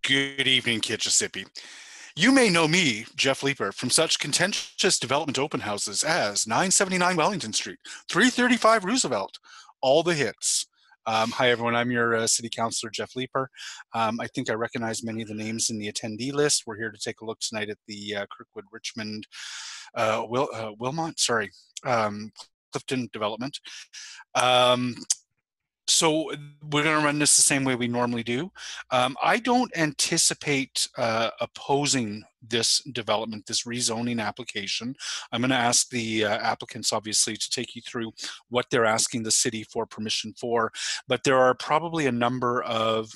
Good evening, Kitchissippi. You may know me, Jeff Leeper, from such contentious development open houses as 979 Wellington Street, 335 Roosevelt, all the hits. Hi, everyone. I'm your City Councilor, Jeff Leeper. I think I recognize many of the names in the attendee list. We're here to take a look tonight at the Kirkwood, Richmond, Clifton development. So we're going to run this the same way we normally do. I don't anticipate opposing this development, this rezoning application. I'm going to ask the applicants, obviously, to take you through what they're asking the city for permission for. But there are probably a number of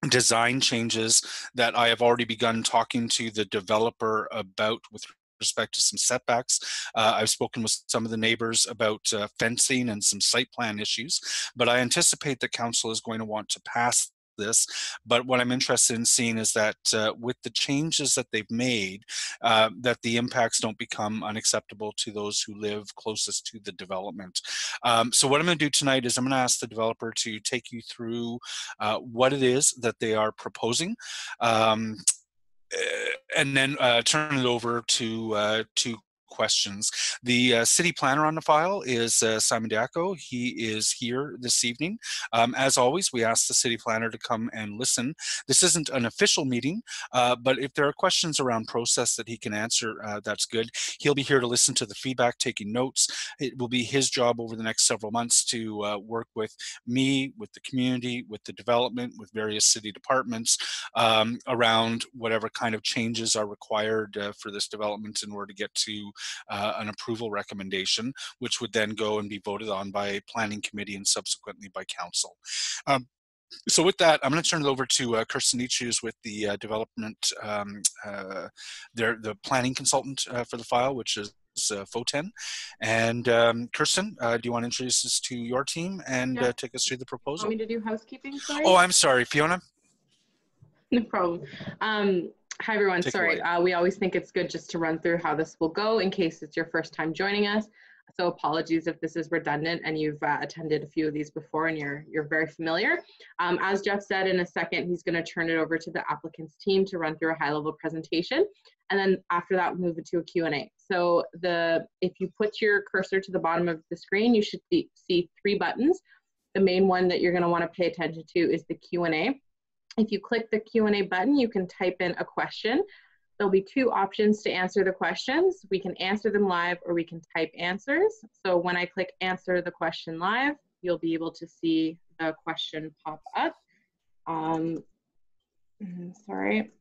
design changes that I have already begun talking to the developer about with respect to some setbacks. I've spoken with some of the neighbors about fencing and some site plan issues, but I anticipate that council is going to want to pass this. But what I'm interested in seeing is that with the changes that they've made, that the impacts don't become unacceptable to those who live closest to the development. So what I'm going to do tonight is I'm going to ask the developer to take you through what it is that they are proposing. And then turn it over to questions. The city planner on the file is Simon Diaco. He is here this evening. As always, we ask the city planner to come and listen. This isn't an official meeting, but if there are questions around process that he can answer, that's good. He'll be here to listen to the feedback, taking notes. It will be his job over the next several months to work with me, with the community, with the development, with various city departments around whatever kind of changes are required for this development in order to get to an approval recommendation, which would then go and be voted on by planning committee and subsequently by council. So with that, I'm going to turn it over to Kirsten Nichus with the development, the planning consultant for the file, which is FOTEN. And Kirsten, do you want to introduce us to your team and take us through the proposal? Want me to do housekeeping? Sorry. Oh, I'm sorry, Fiona. No problem. Hi, everyone. Sorry. We always think it's good just to run through how this will go in case it's your first time joining us. So apologies if this is redundant and you've attended a few of these before and you're very familiar. As Jeff said, in a second, he's going to turn it over to the applicant's team to run through a high-level presentation. And then after that, we'll move it to a Q&A. So if you put your cursor to the bottom of the screen, you should see 3 buttons. The main one that you're going to want to pay attention to is the Q&A. If you click the Q&A button, you can type in a question. There'll be 2 options to answer the questions. We can answer them live or we can type answers. So when I click answer the question live, you'll be able to see the question pop up. Sorry.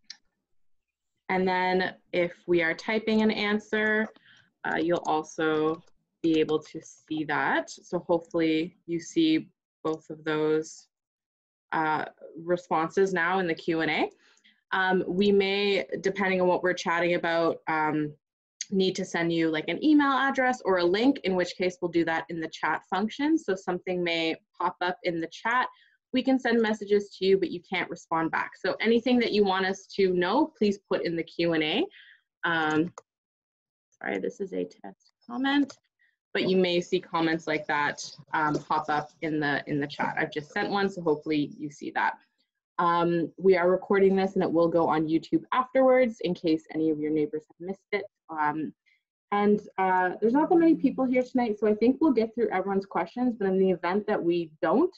And then if we are typing an answer, you'll also be able to see that. So hopefully you see both of those responses now in the Q&A. We may, depending on what we're chatting about, need to send you like an email address or a link, in which case we'll do that in the chat function. So something may pop up in the chat. We can send messages to you, but you can't respond back. So anything that you want us to know, please put in the Q&A. Sorry, this is a test comment, but you may see comments like that pop up in the chat. I've just sent one, so hopefully you see that. We are recording this and it will go on YouTube afterwards in case any of your neighbors have missed it. There's not that many people here tonight, so I think we'll get through everyone's questions, but in the event that we don't,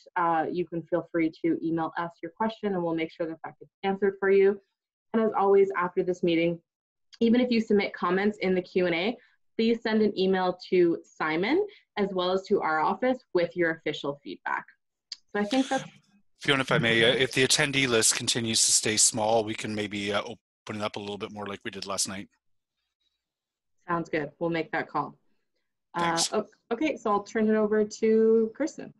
you can feel free to email us your question and we'll make sure that gets answered for you. And as always, after this meeting, even if you submit comments in the Q&A, please send an email to Simon as well as to our office with your official feedback. So I think that's... Fiona, if I may, if the attendee list continues to stay small, we can maybe open it up a little bit more like we did last night. Sounds good. We'll make that call. Thanks. Okay, so I'll turn it over to Kirsten.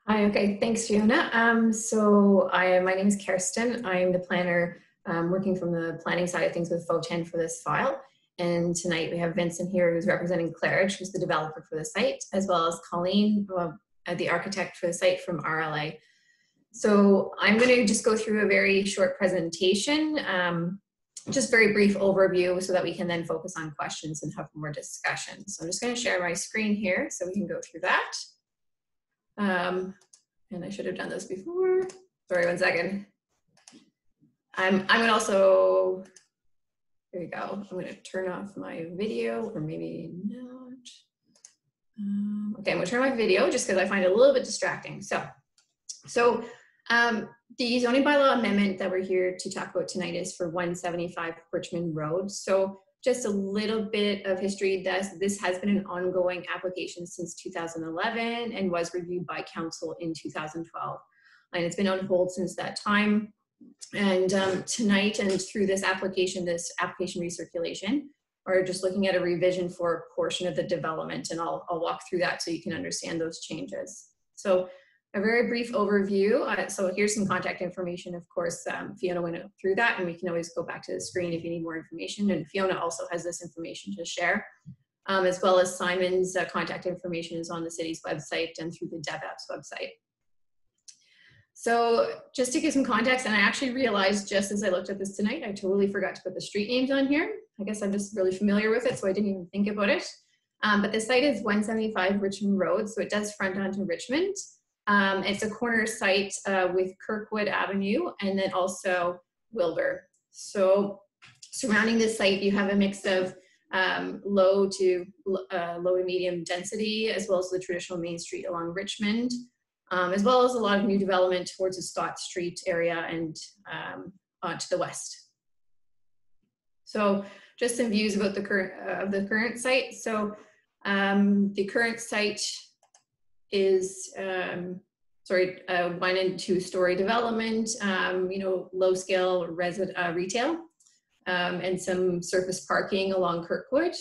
Hi, okay, thanks, Fiona. My name is Kirsten. I'm the planner working from the planning side of things with FOTEN for this file. And tonight we have Vincent here who's representing Claridge, who's the developer for the site, as well as Colleen, the architect for the site from RLA. So I'm going to just go through a very short presentation, just very brief overview so that we can then focus on questions and have more discussion. So I'm just going to share my screen here so we can go through that. And I should have done this before. Sorry, 1 second. I'm gonna also, there you go. I'm gonna turn off my video, or maybe not. Okay, I'm gonna turn my video just because I find it a little bit distracting. So the zoning bylaw amendment that we're here to talk about tonight is for 175 Richmond Road. So just a little bit of history. This has been an ongoing application since 2011 and was reviewed by council in 2012. And it's been on hold since that time. And tonight, and through this application recirculation, we're just looking at a revision for a portion of the development, and I'll walk through that so you can understand those changes. So a very brief overview. So here's some contact information. Of course, Fiona went through that, and we can always go back to the screen if you need more information. And Fiona also has this information to share, as well as Simon's contact information is on the city's website and through the DevApps website. So just to give some context, and I actually realized just as I looked at this tonight, I totally forgot to put the street names on here. I guess I'm just really familiar with it, so I didn't even think about it. But the site is 175 Richmond Road, so it does front onto Richmond. It's a corner site with Kirkwood Avenue and then also Wilbur. So surrounding this site, you have a mix of low to medium density, as well as the traditional main street along Richmond, as well as a lot of new development towards the Scott Street area and to the west. So just some views about the current site. So the current site is 1 and 2 story development, low scale retail, and some surface parking along Kirkwood.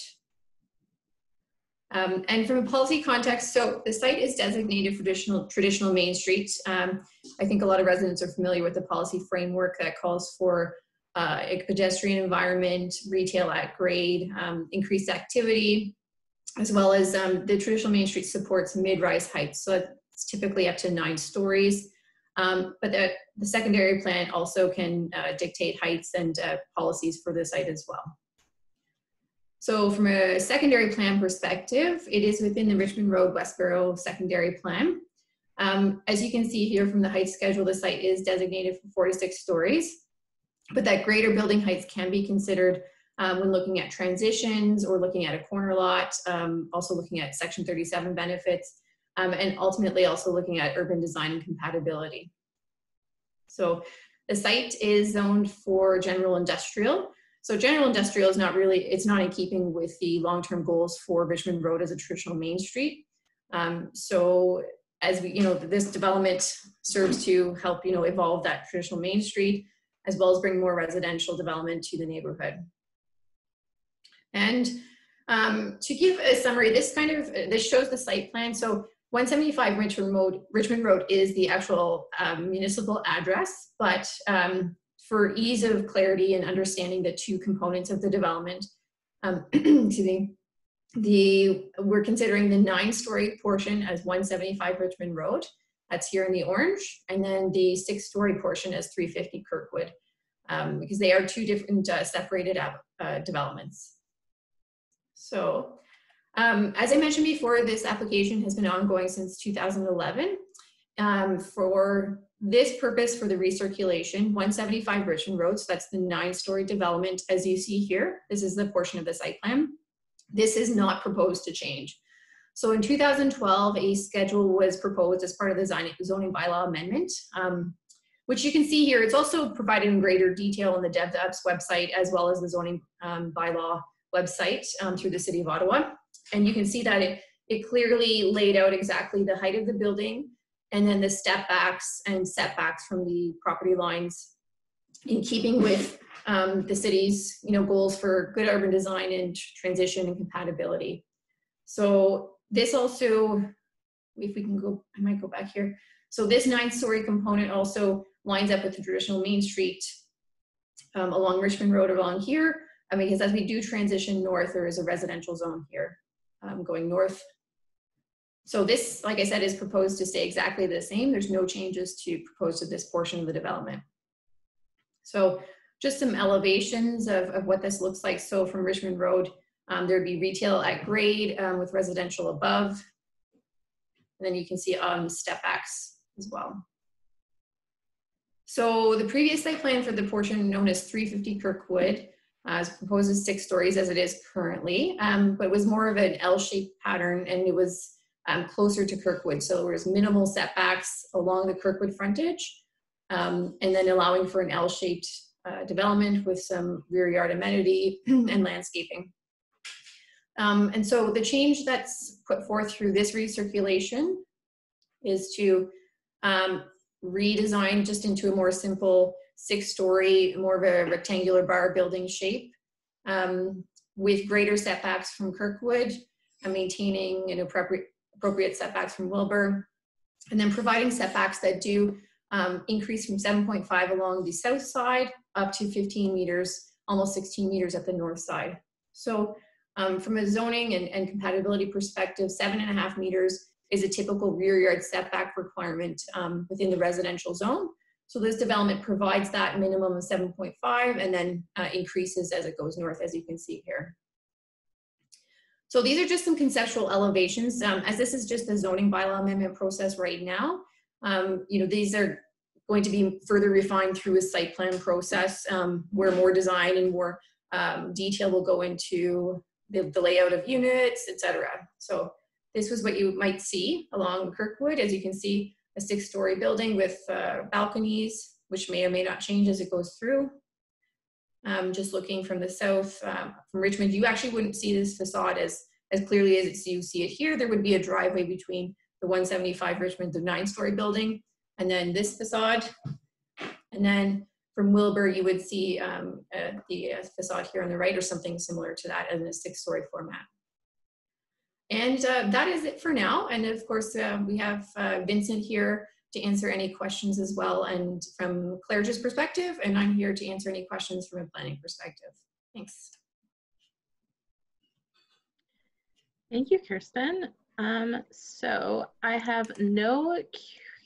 And from a policy context, so the site is designated for traditional Main Street. I think a lot of residents are familiar with the policy framework that calls for a pedestrian environment, retail at grade, increased activity, as well as the traditional Main Street supports mid-rise heights. So it's typically up to 9 stories. But the secondary plan also can dictate heights and policies for the site as well. So from a secondary plan perspective, it is within the Richmond Road Westboro secondary plan. As you can see here from the height schedule, the site is designated for 4 to 6 stories, but that greater building heights can be considered when looking at transitions or looking at a corner lot, also looking at Section 37 benefits, and ultimately also looking at urban design and compatibility. So the site is zoned for general industrial. So general industrial is not really, it's not in keeping with the long-term goals for Richmond Road as a traditional main street. So as we, this development serves to help, evolve that traditional main street, as well as bring more residential development to the neighborhood. And to give a summary, this shows the site plan. So 175 Richmond Road is the actual municipal address, but for ease of clarity and understanding the 2 components of the development, excuse me, we're considering the 9-story portion as 175 Richmond Road. That's here in the orange, and then the 6-story portion as 350 Kirkwood, because they are 2 different separated developments. So, as I mentioned before, this application has been ongoing since 2011. For this purpose, for the recirculation, 175 Richmond Road, so that's the 9-story development, as you see here. This is the portion of the site plan. This is not proposed to change. So in 2012, a schedule was proposed as part of the zoning bylaw amendment, which you can see here. It's also provided in greater detail on the DevApps website, as well as the zoning bylaw website through the City of Ottawa. And you can see that it clearly laid out exactly the height of the building, and then the step backs and setbacks from the property lines, in keeping with the city's goals for good urban design and transition and compatibility. So this also, if we can go, I might go back here. So this 9-story component also lines up with the traditional Main Street along Richmond Road along here, because as we do transition north, there is a residential zone here going north. So this, like I said, is proposed to stay exactly the same. There's no changes to propose to this portion of the development. So just some elevations of what this looks like. So from Richmond Road, there'd be retail at grade with residential above. And then you can see step backs as well. So the previous site plan for the portion known as 350 Kirkwood proposes 6 stories as it is currently, but it was more of an L-shaped pattern, and it was closer to Kirkwood. So there was minimal setbacks along the Kirkwood frontage, and then allowing for an L-shaped development with some rear yard amenity and landscaping. And so the change that's put forth through this recirculation is to redesign just into a more simple 6-story, more of a rectangular bar building shape, with greater setbacks from Kirkwood and maintaining an appropriate setbacks from Wilbur, and then providing setbacks that do increase from 7.5 along the south side up to 15 meters, almost 16 meters at the north side. So from a zoning and compatibility perspective, 7.5 meters is a typical rear yard setback requirement within the residential zone. So this development provides that minimum of 7.5 and then increases as it goes north, as you can see here. So these are just some conceptual elevations. As this is just the zoning bylaw amendment process right now, these are going to be further refined through a site plan process where more design and more detail will go into the layout of units, etc. So this was what you might see along Kirkwood. As you can see, a 6-story building with balconies, which may or may not change as it goes through. Just looking from the south, from Richmond, you actually wouldn't see this facade as clearly as you see it here. There would be a driveway between the 175 Richmond, the 9-story building, and then this facade. And then from Wilbur, you would see the facade here on the right, or something similar to that in a 6-story format. And that is it for now. And of course, we have Vincent here to answer any questions as well, and from Claridge's perspective, and I'm here to answer any questions from a planning perspective. Thanks. Thank you, Kirsten. So I have no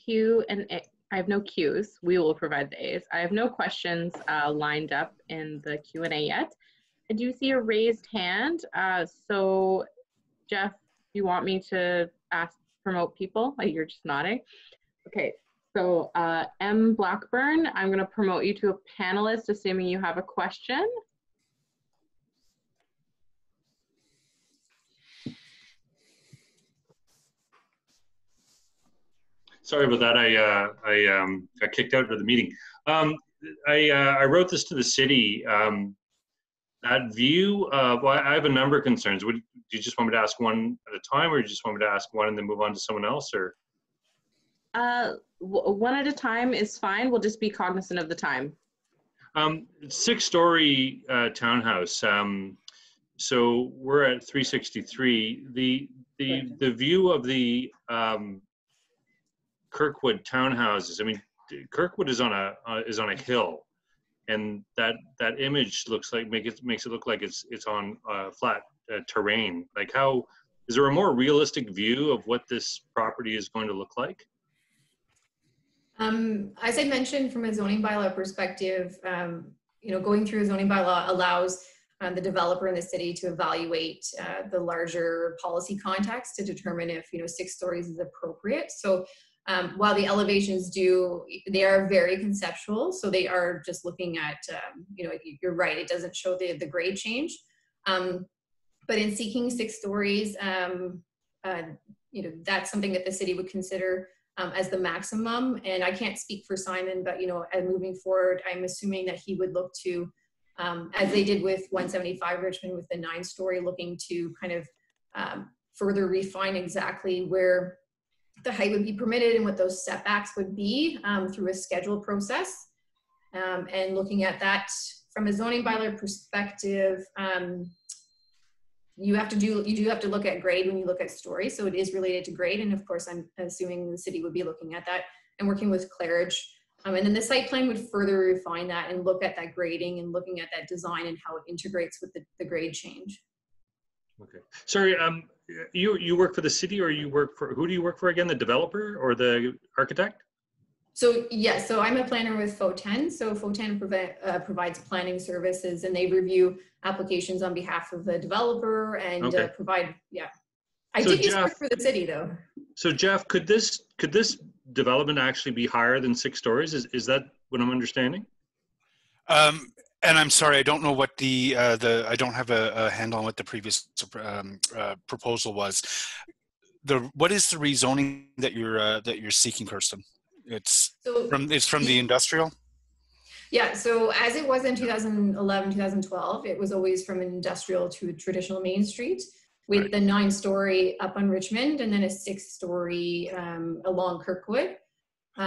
Q and A. I have no Qs. We will provide the As. I have no questions lined up in the Q&A yet. I do see a raised hand. So Jeff, you want me to promote people? Like, you're just nodding. Okay, so M. Blackburn, I'm going to promote you to a panelist, assuming you have a question. Sorry about that. I got kicked out of the meeting. I wrote this to the city. That view, well, I have a number of concerns. Do you just want me to ask one at a time, or do you just want me to ask one and then move on to someone else, or? One at a time is fine. We'll just be cognizant of the time. 6-story townhouse. So we're at 363. The view of the Kirkwood townhouses. I mean, Kirkwood is on a hill, and that image looks like makes it look like it's on flat terrain. Like, how is there a more realistic view of what this property is going to look like? As I mentioned, from a zoning bylaw perspective, going through a zoning bylaw allows the developer in the city to evaluate the larger policy context to determine if 6 stories is appropriate. So while the elevations they are very conceptual, so they are just looking at, you're right, it doesn't show the grade change. But in seeking 6 stories, that's something that the city would consider as the maximum. And I can't speak for Simon, but as moving forward, I'm assuming that he would look to, as they did with 175 Richmond with the 9-story, looking to kind of further refine exactly where the height would be permitted and what those setbacks would be through a schedule process. And looking at that from a zoning bylaw perspective, you do have to look at grade when you look at stories. So it is related to grade. And of course, I'm assuming the city would be looking at that and working with Claridge. And then the site plan would further refine that and look at that grading and looking at that design and how it integrates with the grade change. Okay. Sorry, you work for the city, or who do you work for again? The developer or the architect? So yes, so I'm a planner with FO10. So FO10 provides planning services, and they review applications on behalf of the developer and provide, yeah. I did use work for the city though. So Jeff, could this development actually be higher than 6 stories? Is that what I'm understanding? And I'm sorry, I don't know what I don't have a handle on what the previous proposal was. What is the rezoning that you're seeking, Kirsten? It's from the industrial? Yeah, so as it was in 2011, 2012, it was always from industrial to traditional Main Street, with the 9-story up on Richmond and then a 6-story along Kirkwood.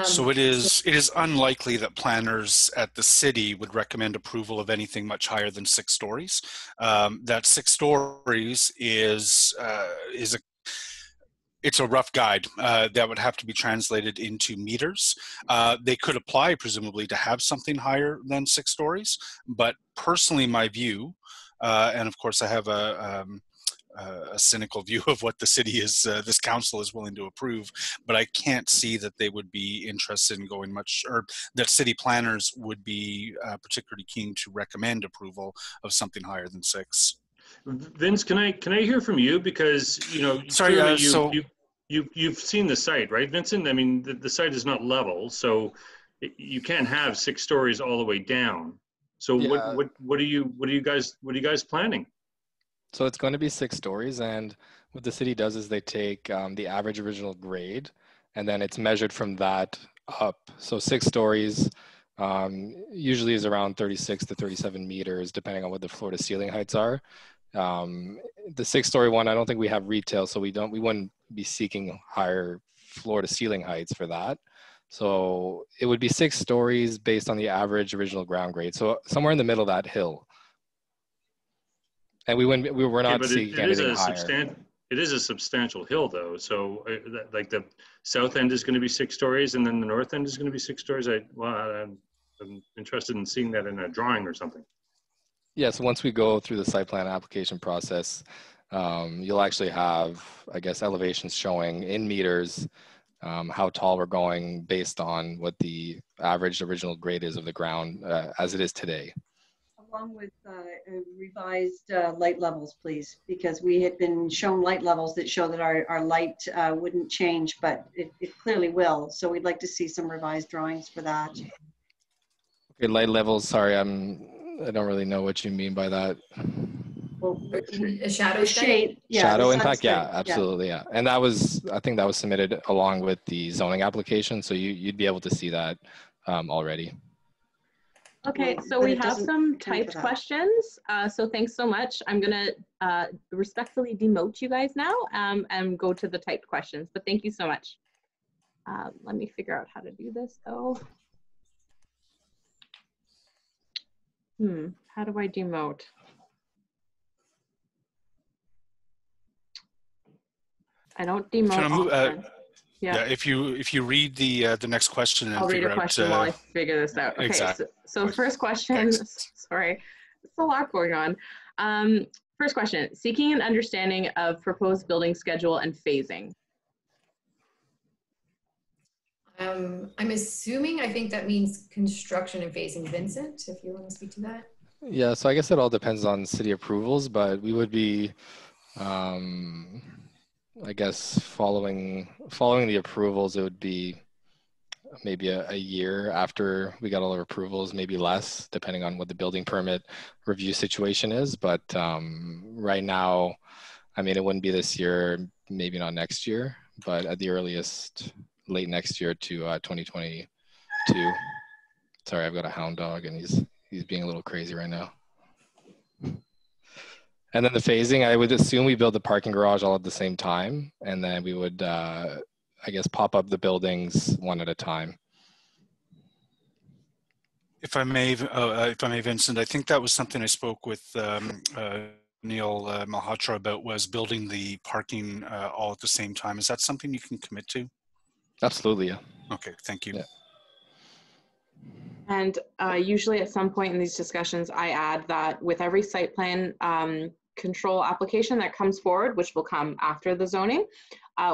So it is unlikely that planners at the city would recommend approval of anything much higher than 6 stories. That 6 stories is it's a rough guide that would have to be translated into meters. They could apply, presumably, to have something higher than 6 stories. But personally, my view, and of course I have a cynical view of what the city is, this council is willing to approve, but I can't see that they would be interested in going much, or that city planners would be particularly keen to recommend approval of something higher than 6. Vince, can I hear from you, because Sorry, you've seen the site, right, Vincent? I mean, the site is not level, so you can't have 6 stories all the way down. So yeah. What are you guys planning? So it's going to be 6 stories, and what the city does is they take the average original grade, and then it's measured from that up. So 6 stories usually is around 36 to 37 meters, depending on what the floor to ceiling heights are. The 6-story one, I don't think we have retail, so we wouldn't be seeking higher floor to ceiling heights for that. So it would be 6 stories based on the average original ground grade. So somewhere in the middle of that hill. And we're not seeking anything higher. It is a substantial hill, though. So like the south end is going to be 6 stories, and then the north end is going to be 6 stories. I'm interested in seeing that in a drawing or something. Yeah, so once we go through the site plan application process, you'll actually have, I guess, elevations showing in meters how tall we're going based on what the average original grade is of the ground as it is today. Along with revised light levels, please, because we had been shown light levels that show that our light wouldn't change, but it clearly will. So we'd like to see some revised drawings for that. Okay, light levels, sorry, I don't really know what you mean by that. Well, a shadow shade, yeah, shadow impact, yeah, absolutely, yeah. And I think that was submitted along with the zoning application, so you'd be able to see that already. Okay, so we have some typed questions. So thanks so much. I'm gonna respectfully demote you guys now and go to the typed questions, but thank you so much. Let me figure out how to do this though. How do I demote? I don't demote. Yeah. If you read the next question and I'll read a question while I figure this out. Okay. Exactly. So first question. Sorry, it's a lot going on. First question: seeking an understanding of proposed building schedule and phasing. I'm assuming, I think that means construction and phasing. Vincent, if you want to speak to that. Yeah, so I guess it all depends on city approvals, but we would be, I guess, following the approvals, it would be maybe a year after we got all our approvals, maybe less, depending on what the building permit review situation is. But right now, I mean, it wouldn't be this year, maybe not next year, but at the earliest, late next year to 2022. Sorry, I've got a hound dog and he's being a little crazy right now. And then the phasing, I would assume we build the parking garage all at the same time, and then we would, I guess, pop up the buildings one at a time. If I may, Vincent, I think that was something I spoke with Neil Malhotra about, was building the parking all at the same time. Is that something you can commit to? Absolutely, yeah. Okay, thank you. Yeah. And usually at some point in these discussions, I add that with every site plan control application that comes forward, which will come after the zoning,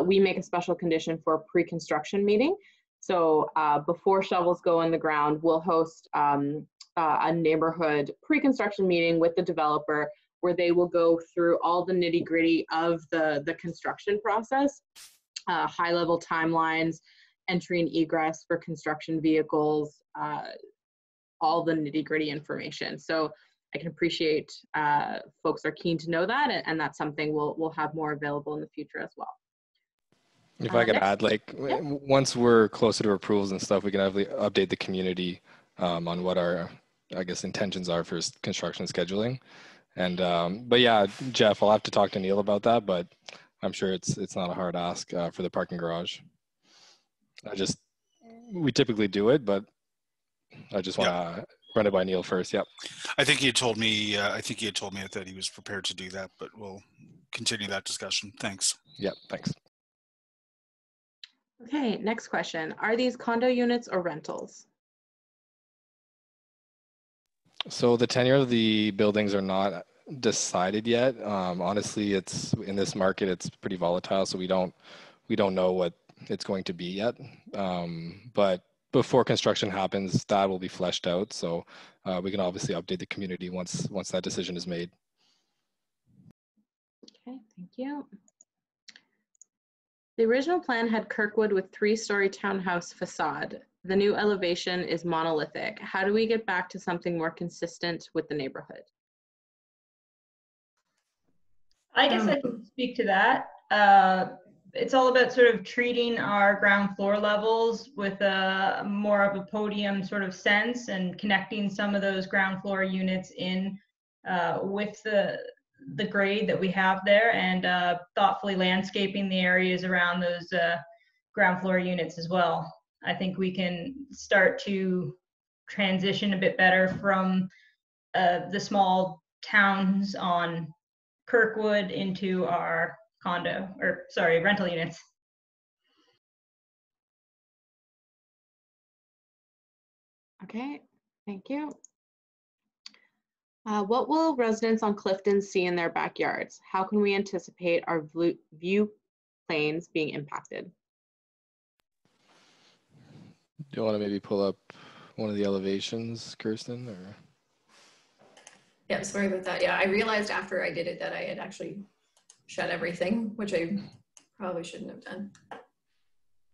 we make a special condition for a pre-construction meeting. So before shovels go in the ground, we'll host a neighborhood pre-construction meeting with the developer, where they will go through all the nitty-gritty of the construction process, high-level timelines, entry and egress for construction vehicles, all the nitty-gritty information. So I can appreciate folks are keen to know that, and that's something we'll have more available in the future as well. If I could add, like, once we're closer to approvals and stuff, we can update the community on what our, I guess, intentions are for construction scheduling. And but yeah, Jeff, I'll have to talk to Neil about that, but I'm sure it's not a hard ask for the parking garage. We typically do it, but I just want to run it by Neil first. Yep. I think he had told me. I think he had told me that he was prepared to do that, but we'll continue that discussion. Thanks. Yep. Thanks. Okay. Next question: are these condo units or rentals? So the tenure of the buildings are not decided yet. Honestly, it's in this market, it's pretty volatile, so we don't know what it's going to be yet. But before construction happens, that will be fleshed out. So we can obviously update the community once that decision is made. Okay, thank you. The original plan had Kirkwood with 3-story townhouse facade. The new elevation is monolithic. How do we get back to something more consistent with the neighborhood? I guess I can speak to that. It's all about sort of treating our ground floor levels with a more of a podium sort of sense and connecting some of those ground floor units in with the grade that we have there, and thoughtfully landscaping the areas around those ground floor units as well. I think we can start to transition a bit better from the small towns on Kirkwood into our rental units. Okay, thank you. What will residents on Clifton see in their backyards? How can we anticipate our view planes being impacted? Do you want to maybe pull up one of the elevations, Kirsten? Or? Yeah, sorry about that. Yeah, I realized after I did it that I had actually shut everything, which I probably shouldn't have done.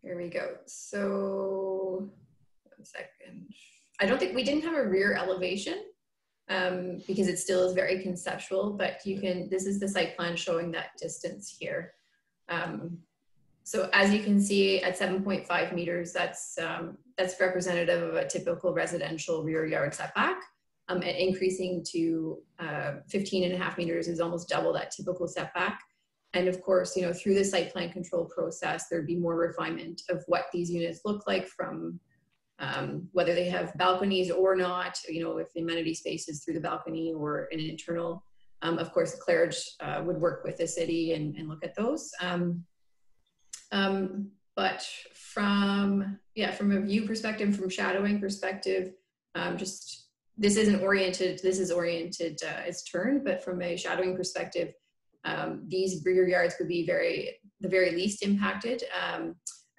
Here we go. So, 1 second. I don't think we didn't have a rear elevation because it still is very conceptual, but this is the site plan showing that distance here. So as you can see at 7.5 meters, that's representative of a typical residential rear yard setback. And increasing to 15.5 meters is almost double that typical setback. And of course, through the site plan control process, there'd be more refinement of what these units look like, from whether they have balconies or not, if the amenity space is through the balcony or an internal. Of course, Claridge would work with the city and look at those. But from a view perspective, from shadowing perspective, this is oriented as turn, but from a shadowing perspective, these rear yards would be the very least impacted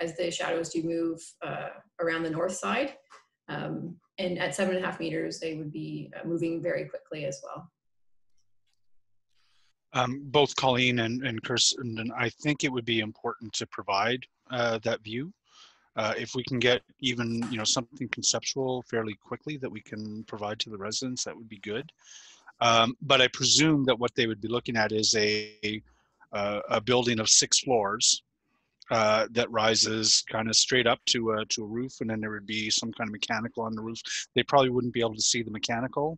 as the shadows do move around the north side. And at 7.5 meters, they would be moving very quickly as well. Both Colleen and Kirsten, I think it would be important to provide that view. If we can get even something conceptual fairly quickly that we can provide to the residents, that would be good. But I presume that what they would be looking at is a building of 6 floors that rises kind of straight up to a roof, and then there would be some kind of mechanical on the roof. They probably wouldn't be able to see the mechanical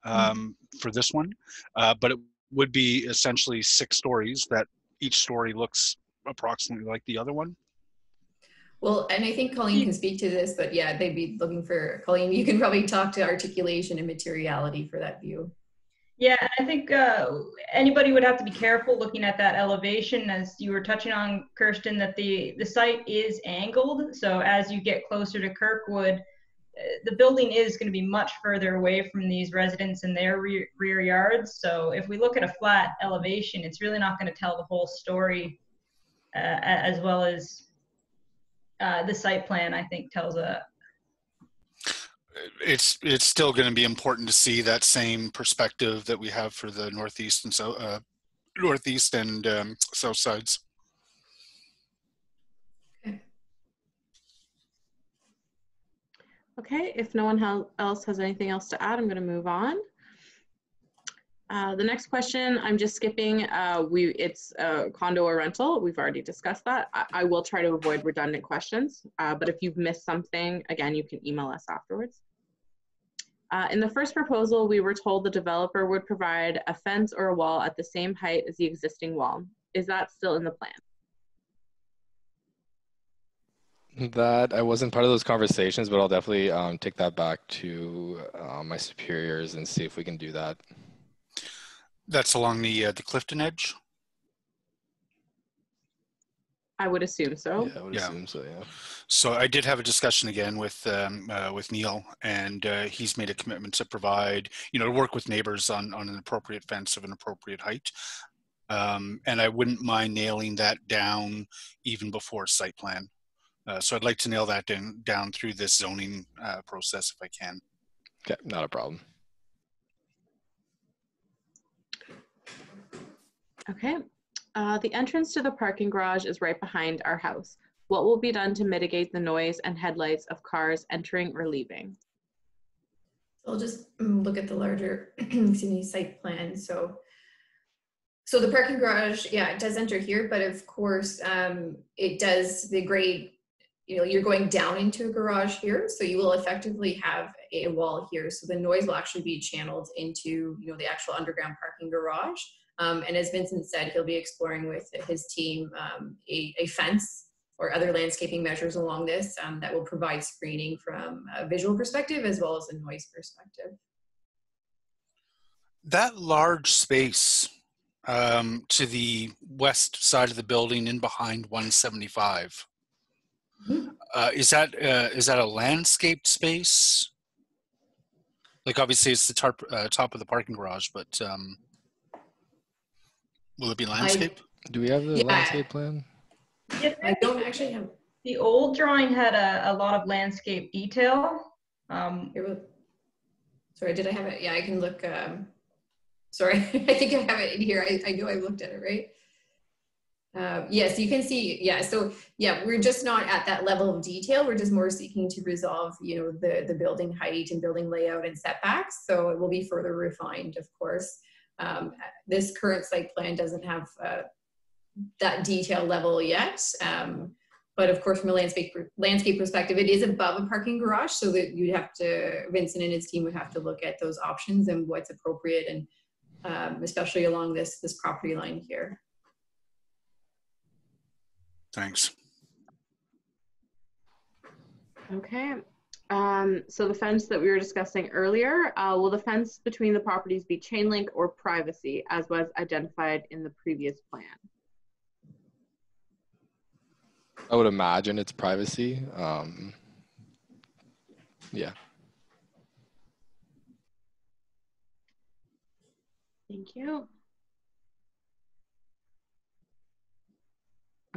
for this one, but it would be essentially 6 stories that each story looks approximately like the other one. Well, and I think Colleen can speak to this, but yeah, they'd be looking for, Colleen, you can probably talk to articulation and materiality for that view. Yeah, I think anybody would have to be careful looking at that elevation, as you were touching on, Kirsten, that the site is angled. So as you get closer to Kirkwood, the building is going to be much further away from these residents and their rear yards. So if we look at a flat elevation, it's really not going to tell the whole story, as well as the site plan, I think, tells a. It's still going to be important to see that same perspective that we have for the northeast and south sides. Okay. Okay, if no one else has anything else to add, I'm going to move on. The next question, I'm just skipping. It's a condo or rental. We've already discussed that. I will try to avoid redundant questions, but if you've missed something, again, you can email us afterwards. In the first proposal, we were told the developer would provide a fence or a wall at the same height as the existing wall. Is that still in the plan? That I wasn't part of those conversations, but I'll definitely take that back to my superiors and see if we can do that. That's along the Clifton edge? I would assume so. Yeah, I would assume so, yeah. So I did have a discussion again with Neil, and he's made a commitment to provide, to work with neighbors on an appropriate fence of an appropriate height. And I wouldn't mind nailing that down even before site plan. So I'd like to nail that down through this zoning process if I can. Okay, not a problem. Okay. The entrance to the parking garage is right behind our house. What will be done to mitigate the noise and headlights of cars entering or leaving? I'll just look at the larger site plan. So the parking garage, yeah, it does enter here, but of course it does the grade, you're going down into a garage here. So you will effectively have a wall here. So the noise will actually be channeled into, the actual underground parking garage. And as Vincent said, he'll be exploring with his team a fence or other landscaping measures along this that will provide screening from a visual perspective as well as a noise perspective. That large space to the west side of the building in behind 175, is that a landscaped space? Like obviously it's the top of the parking garage, but will it be landscape? Do we have the landscape plan? I don't actually have. The old drawing had a lot of landscape detail. Sorry, did I have it? Yeah, I can look. Sorry, I think I have it in here. I know I looked at it, right? Yes, you can see. Yeah, so yeah, we're just not at that level of detail. We're just more seeking to resolve, the building height and building layout and setbacks. So it will be further refined, of course. This current site plan doesn't have that detail level yet. But of course, from a landscape perspective, it is above a parking garage, so that Vincent and his team would have to look at those options and what's appropriate, and especially along this property line here. Thanks. Okay. So the fence that we were discussing earlier, will the fence between the properties be chain link or privacy, as was identified in the previous plan? I would imagine it's privacy. Yeah. Thank you.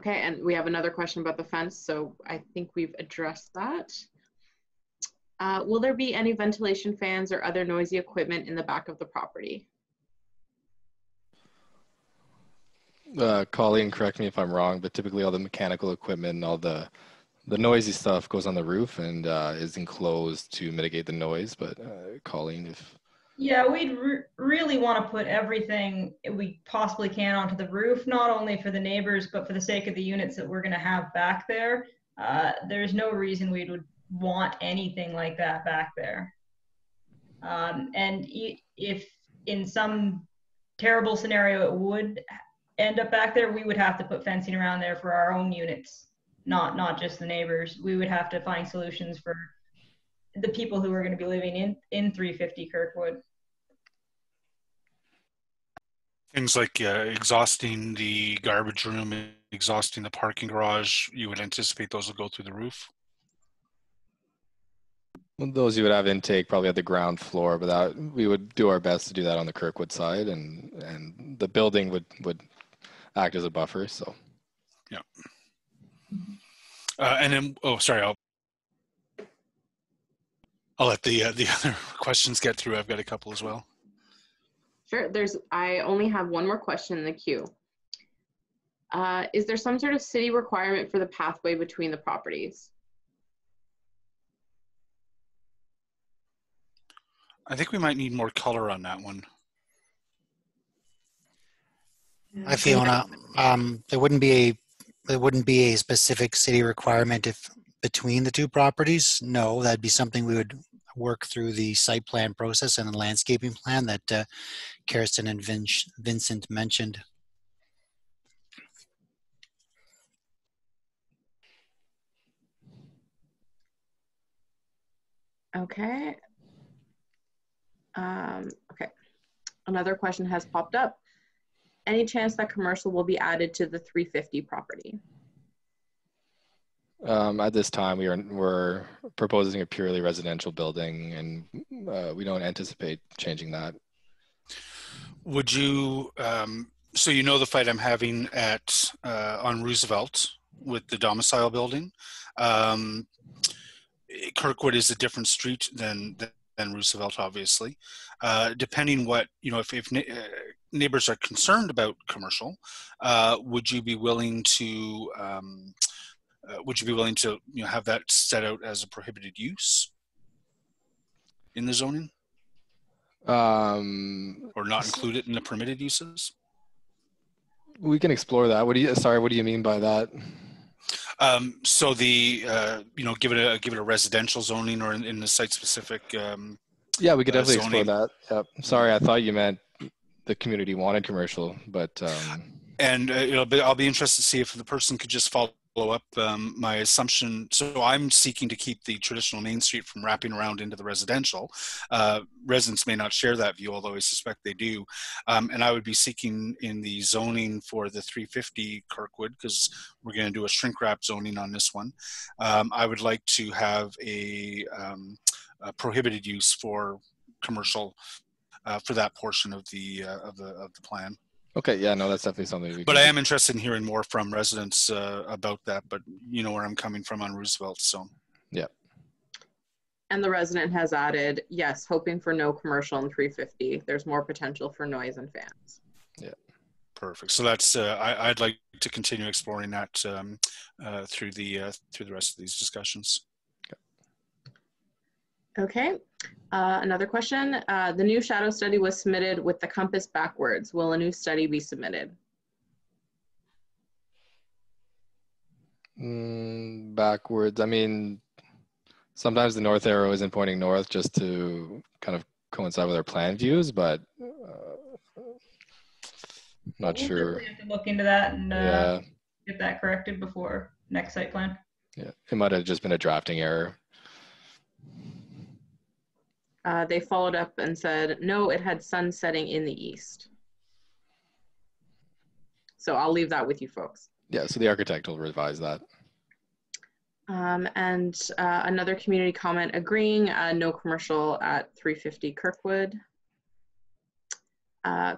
Okay, and we have another question about the fence, so I think we've addressed that. Will there be any ventilation fans or other noisy equipment in the back of the property? Colleen, correct me if I'm wrong, but typically all the mechanical equipment and all the noisy stuff goes on the roof and is enclosed to mitigate the noise. But Colleen, if... Yeah, we'd really want to put everything we possibly can onto the roof, not only for the neighbors, but for the sake of the units that we're going to have back there. There's no reason we would want anything like that back there. And if in some terrible scenario it would end up back there, we would have to put fencing around there for our own units, not just the neighbors. We would have to find solutions for the people who are going to be living in 350 Kirkwood. Things like exhausting the garbage room, exhausting the parking garage, you would anticipate those will go through the roof? Well, those you would have intake probably at the ground floor, but we would do our best to do that on the Kirkwood side, and the building would act as a buffer. So, yeah. And then, sorry, I'll let the other questions get through. I've got a couple as well. Sure. I only have one more question in the queue. Is there some sort of city requirement for the pathway between the properties? I think we might need more color on that one. Hi, Fiona. There wouldn't be a specific city requirement if between the two properties. No, that'd be something we would work through the site plan process and the landscaping plan that Kirsten and Vincent mentioned. Okay. Okay. Another question has popped up. Any chance that commercial will be added to the 350 property? At this time, we're proposing a purely residential building, and we don't anticipate changing that. Would you, so you know the fight I'm having at on Roosevelt with the domicile building. Kirkwood is a different street than Roosevelt, obviously. Depending what, you know, if neighbors are concerned about commercial, would you be willing to have that set out as a prohibited use in the zoning? Or not include it in the permitted uses? We can explore that. What do you mean by that? So the give it a residential zoning, or in the site specific. Yeah, we could definitely zoning. explore that. Yep. Sorry, I thought you meant the community wanted commercial, but. And I'll be interested to see if the person could just follow up my assumption. So I'm seeking to keep the traditional Main Street from wrapping around into the residential. Residents may not share that view, although I suspect they do. And I would be seeking in the zoning for the 350 Kirkwood, because we're going to do a shrink wrap zoning on this one. I would like to have a prohibited use for commercial for that portion of the plan. Okay, yeah, no, that's definitely something we can But I am interested in hearing more from residents about that, but you know where I'm coming from on Roosevelt, so. Yeah. And the resident has added, yes, hoping for no commercial in 350. There's more potential for noise and fans. Yeah. Perfect. So that's, I'd like to continue exploring that through the rest of these discussions. Okay. Another question. The new shadow study was submitted with the compass backwards. Will a new study be submitted? Backwards. I mean, sometimes the north arrow isn't pointing north just to kind of coincide with our plan views, but not sure. We'll have to look into that and Yeah. get that corrected before next site plan. Yeah, it might have just been a drafting error. They followed up and said, no, it had sun setting in the east. So I'll leave that with you folks. Yeah, so the architect will revise that. And another community comment agreeing, no commercial at 350 Kirkwood.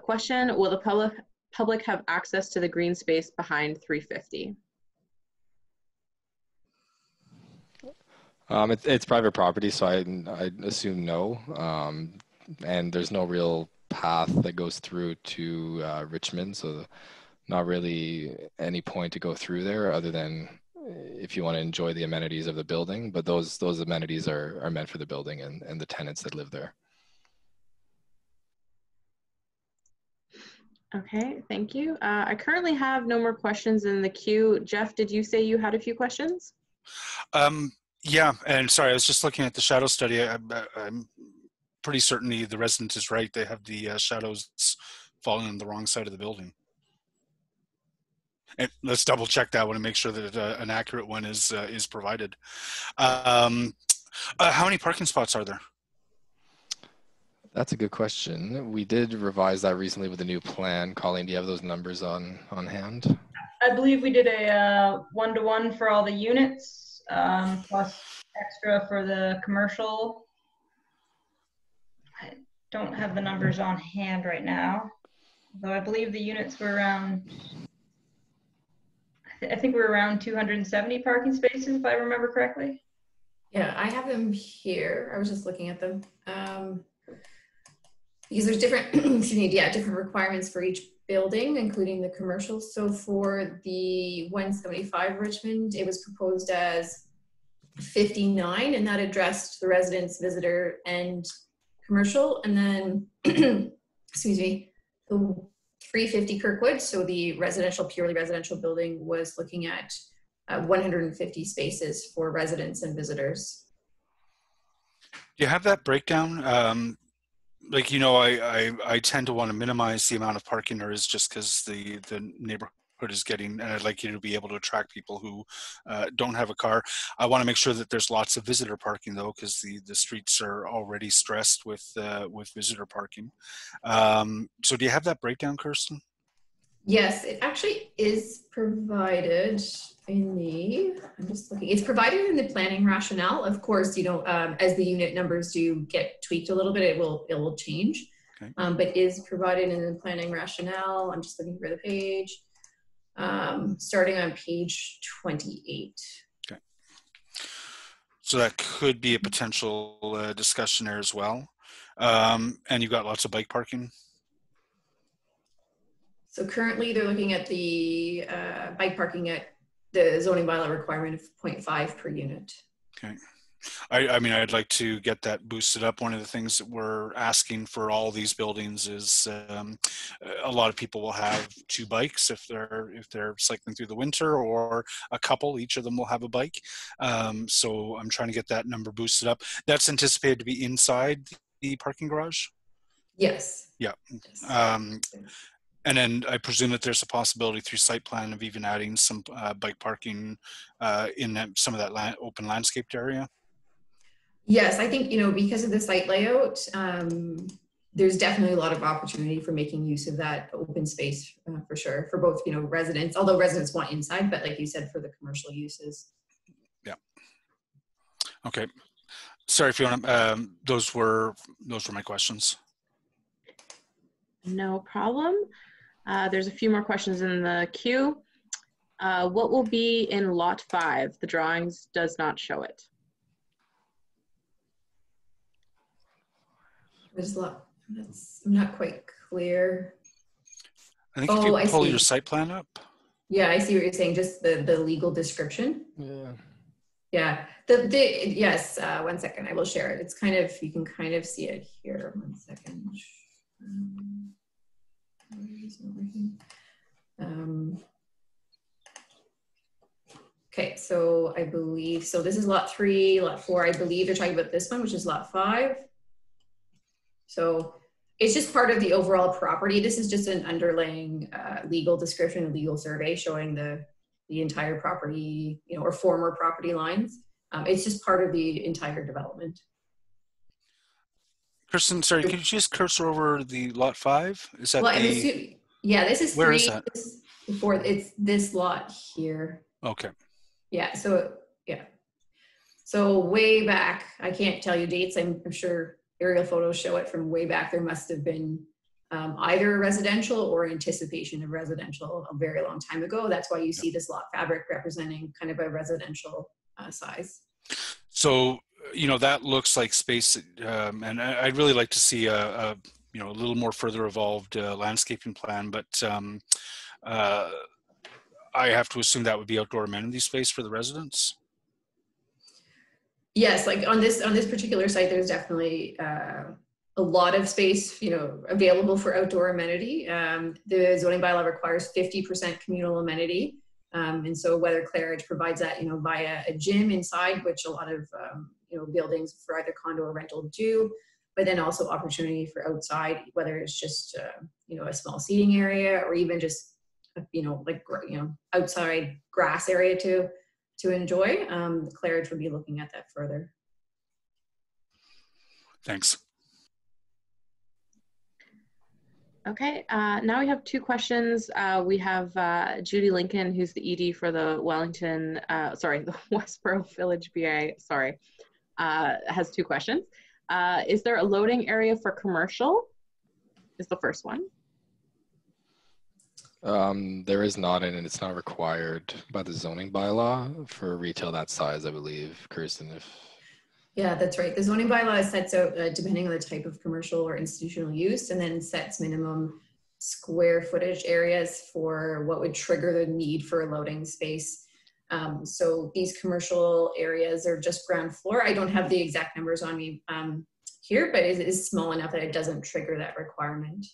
Question, will the public have access to the green space behind 350? It's private property, so I assume no. And there's no real path that goes through to Richmond, so not really any point to go through there other than if you want to enjoy the amenities of the building. But those amenities are meant for the building and the tenants that live there. Okay, thank you. I currently have no more questions in the queue. Jeff, did you say you had a few questions? Yeah, and sorry, I was just looking at the shadow study. I'm pretty certain the resident is right. They have the shadows falling on the wrong side of the building. And let's double check that one and make sure that an accurate one is provided. How many parking spots are there? That's a good question. We did revise that recently with the new plan. Colleen, do you have those numbers on hand? I believe we did a 1-to-1 for all the units. Plus extra for the commercial. I don't have the numbers on hand right now, though I believe the units were around, I think we're around 270 parking spaces, if I remember correctly. Yeah, I have them here. I was just looking at them. Because there's different, different requirements for each building, including the commercial. So for the 175 Richmond, it was proposed as 59, and that addressed the residents, visitor, and commercial, and then, excuse me, the 350 Kirkwood, so the residential, purely residential building was looking at 150 spaces for residents and visitors. Do you have that breakdown? Like, you know, I tend to want to minimize the amount of parking there is just because the neighborhood is getting, and I'd like you to be able to attract people who don't have a car. I want to make sure that there's lots of visitor parking though, because the streets are already stressed with visitor parking. So do you have that breakdown, Kirsten? Yes, it actually is provided in the, I'm just looking, it's provided in the planning rationale. Of course, you know, as the unit numbers do get tweaked a little bit, it will change. Okay. But is provided in the planning rationale. I'm just looking for the page, starting on page 28. Okay. So that could be a potential discussion there as well. And you've got lots of bike parking. So currently they're looking at the bike parking at the zoning bylaw requirement of 0.5 per unit. Okay. I mean, I'd like to get that boosted up. One of the things that we're asking for all these buildings is a lot of people will have 2 bikes if they're cycling through the winter, or a couple, each of them will have a bike. So I'm trying to get that number boosted up. That's anticipated to be inside the parking garage? Yes. Yeah. Yes. And then I presume that there's a possibility through site plan of even adding some bike parking in some of that open landscaped area? Yes, I think, you know, because of the site layout, there's definitely a lot of opportunity for making use of that open space for sure, for both, you know, residents, although residents want inside, but like you said, for the commercial uses. Yeah. Okay. Sorry, Fiona, those were my questions. No problem. There's a few more questions in the queue. What will be in lot 5? The drawings does not show it. There's a lot, that's not quite clear. I think if you pull your site plan up. Yeah, I see what you're saying, just the legal description. Yeah. Yeah, yes, 1 second, I will share it. It's kind of, you can kind of see it here. 1 second. Okay, so I believe, so this is lot 3, lot 4, I believe they're talking about this one, which is lot 5. So it's just part of the overall property. This is just an underlying legal description, legal survey showing the entire property, you know, or former property lines. It's just part of the entire development. Kirsten, sorry, could you just cursor over the lot 5? Is that yeah, this is where 3. Is that? Before it's this lot here. Okay. Yeah. So yeah. So way back, I can't tell you dates. I'm sure aerial photos show it from way back. There must have been either residential or anticipation of residential a very long time ago. That's why you see this lot fabric representing kind of a residential size. So, you know, that looks like space, and I'd really like to see a you know, a little more further evolved landscaping plan, but I have to assume that would be outdoor amenity space for the residents. Yes, like on this particular site, there's definitely a lot of space, you know, available for outdoor amenity. The zoning bylaw requires 50% communal amenity. And so whether Claridge provides that, you know, via a gym inside, which a lot of, you know, buildings for either condo or rental do, but then also opportunity for outside, whether it's just, you know, a small seating area or even just, you know, like, you know, outside grass area to enjoy. Claridge would be looking at that further. Thanks. Okay, now we have 2 questions. We have Judy Lincoln, who's the ED for the the Westboro Village BA, has 2 questions. Is there a loading area for commercial? Is the first one. There is not, and it's not required by the zoning bylaw for retail that size, I believe, Kirsten. Yeah, that's right. The zoning bylaw sets out, depending on the type of commercial or institutional use, and then sets minimum square footage areas for what would trigger the need for a loading space. So these commercial areas are just ground floor. I don't have the exact numbers on me, here, but it is small enough that it doesn't trigger that requirement.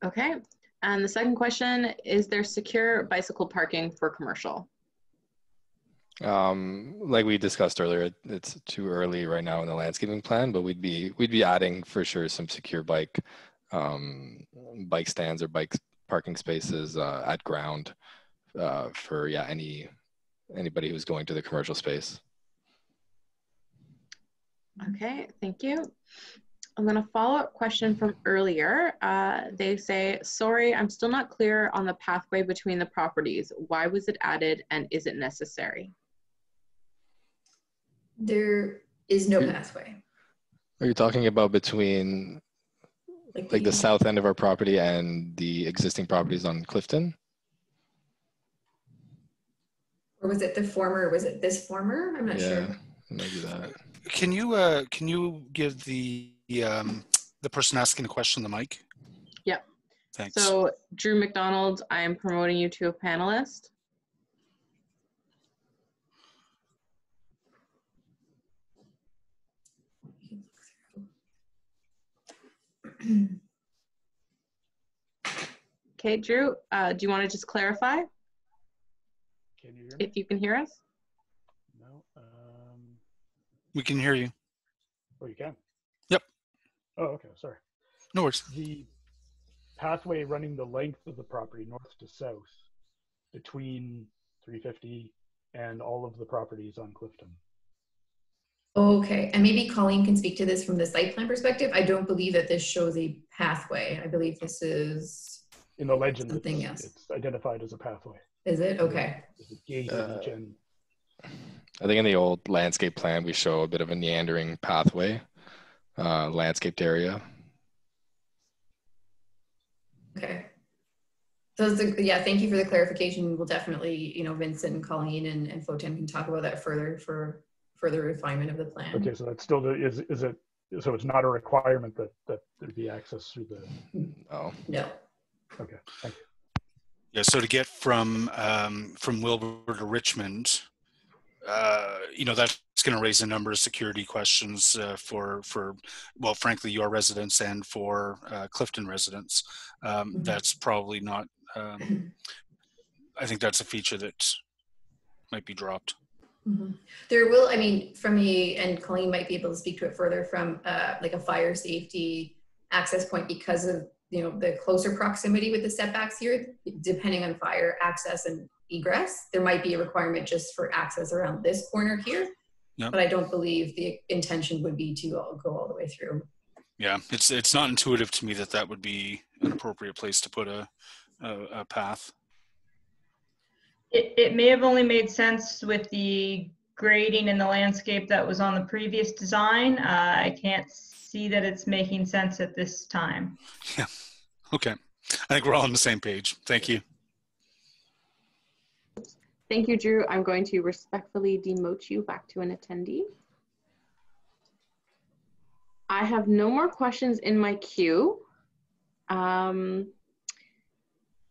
Okay. And the second question, is there secure bicycle parking for commercial? Like we discussed earlier, it's too early right now in the landscaping plan, but we'd be adding for sure some secure bike stands or bike parking spaces at ground for anybody who's going to the commercial space. Okay, thank you. I'm going to follow-up question from earlier. They say, sorry, I'm still not clear on the pathway between the properties. Why was it added and is it necessary? There is no pathway. Are you talking about between like the south end of our property and the existing properties on Clifton? Or was it the former? Was it this former? I'm not sure. Maybe that. Can you give the person asking the question the mic? Yep. Thanks. So Drew McDonald, I am promoting you to a panelist. Okay, Drew, do you want to just clarify? Can you hear me? If you can hear us? No. We can hear you. Oh, you can? Yep. Oh, okay. Sorry. No worries. The pathway running the length of the property north to south between 350 and all of the properties on Clifton. Okay, and maybe Colleen can speak to this from the site plan perspective. I don't believe that this shows a pathway. I believe this is in the legend. Something else. It's identified as a pathway. Is it? Okay. There's a gate at each end. I think in the old landscape plan, we show a bit of a meandering pathway, landscaped area. Okay. So thank you for the clarification. We'll definitely, Vincent and Colleen and Foten can talk about that further for further refinement of the plan. Okay, so that's still is it? So it's not a requirement that there be access through the. Oh. No. Okay, thank you. Yeah, so to get from Wilbur to Richmond, that's going to raise a number of security questions for well, frankly, your residents and for Clifton residents. That's probably not. I think that's a feature that might be dropped. Mm-hmm. There will, from and Colleen might be able to speak to it further from like a fire safety access point because of the closer proximity with the setbacks here, depending on fire access and egress, there might be a requirement just for access around this corner here. Yep. But I don't believe the intention would be to go all the way through. Yeah, it's not intuitive to me that would be an appropriate place to put a path. It may have only made sense with the grading and the landscape that was on the previous design. I can't see that it's making sense at this time. Yeah. Okay. I think we're all on the same page. Thank you. Thank you, Drew. I'm going to respectfully demote you back to an attendee. I have no more questions in my queue.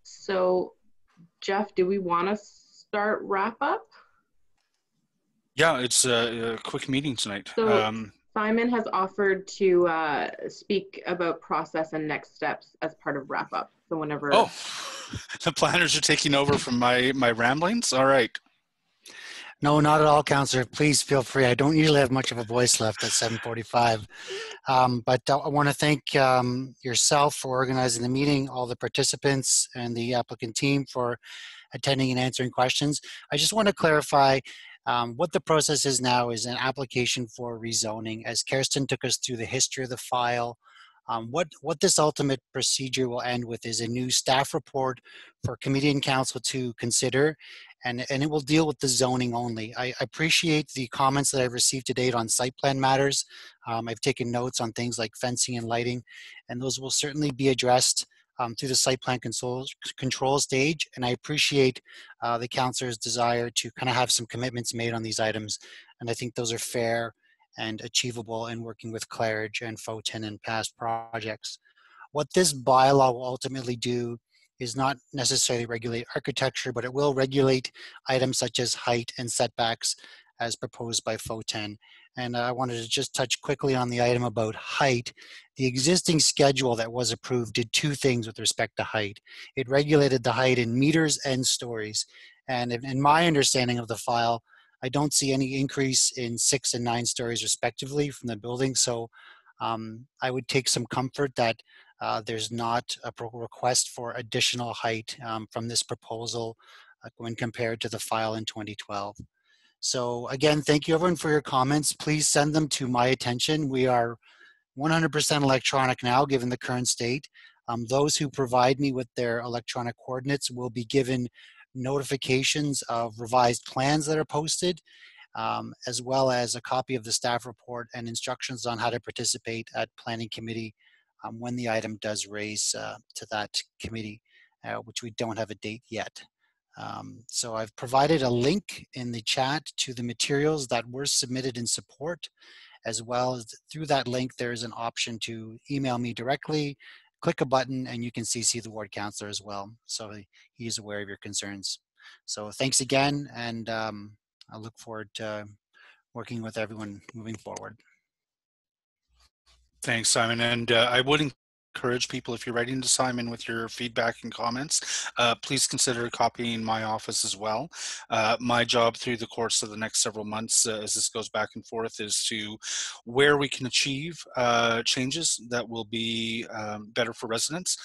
So, Jeff, do we want to start wrap up? Yeah, it's a quick meeting tonight. So Simon has offered to speak about process and next steps as part of wrap up. So whenever. Oh, the planners are taking over from my ramblings. All right. No, not at all, Councillor. Please feel free. I don't usually have much of a voice left at 7:45. But I want to thank yourself for organizing the meeting, all the participants and the applicant team for attending and answering questions. I just want to clarify what the process is now is an application for rezoning. As Kirsten took us through the history of the file, what this ultimate procedure will end with is a new staff report for committee and council to consider, and it will deal with the zoning only. I appreciate the comments that I've received to date on site plan matters. I've taken notes on things like fencing and lighting, and those will certainly be addressed through the site plan control stage. And I appreciate the councillor's desire to kind of have some commitments made on these items. And I think those are fair and achievable in working with Claridge and Foten in past projects. What this bylaw will ultimately do is not necessarily regulate architecture, but it will regulate items such as height and setbacks as proposed by Foten. And I wanted to just touch quickly on the item about height. The existing schedule that was approved did two things with respect to height. It regulated the height in meters and stories. And in my understanding of the file, I don't see any increase in 6 and 9 stories respectively from the building. So I would take some comfort that there's not a request for additional height from this proposal when compared to the file in 2012. So again, thank you everyone for your comments. Please send them to my attention. We are 100% electronic now, given the current state. Those who provide me with their electronic coordinates will be given notifications of revised plans that are posted, as well as a copy of the staff report and instructions on how to participate at planning committee when the item does raise to that committee, which we don't have a date yet. So I've provided a link in the chat to the materials that were submitted in support, as well as through that link, there is an option to email me directly, click a button, and you can CC the ward councillor as well. So he's aware of your concerns. So thanks again, and I look forward to working with everyone moving forward. Thanks, Simon. And I would encourage people, if you're writing to Simon with your feedback and comments, please consider copying my office as well. My job through the course of the next several months, as this goes back and forth, is to where we can achieve changes that will be better for residents.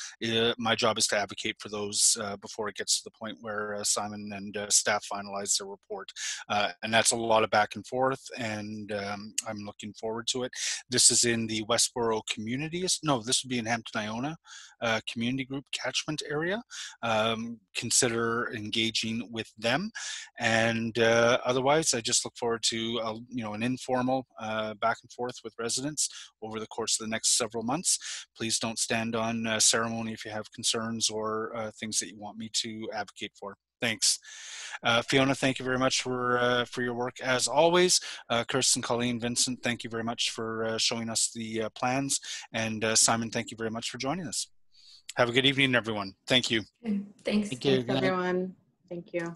My job is to advocate for those before it gets to the point where Simon and staff finalize their report. And that's a lot of back and forth, and I'm looking forward to it. This is in the Westboro communities. No, this would be in Hampton-Iona community group catchment area. Consider engaging with them, and otherwise, I just look forward to an informal back and forth with residents over the course of the next several months. Please don't stand on ceremony if you have concerns or things that you want me to advocate for. Thanks. Fiona, thank you very much for your work as always. Kirsten, Colleen, Vincent, thank you very much for showing us the plans. And Simon, thank you very much for joining us. Have a good evening, everyone. Thank you. Thanks. Thank you. Thanks, everyone. Thank you.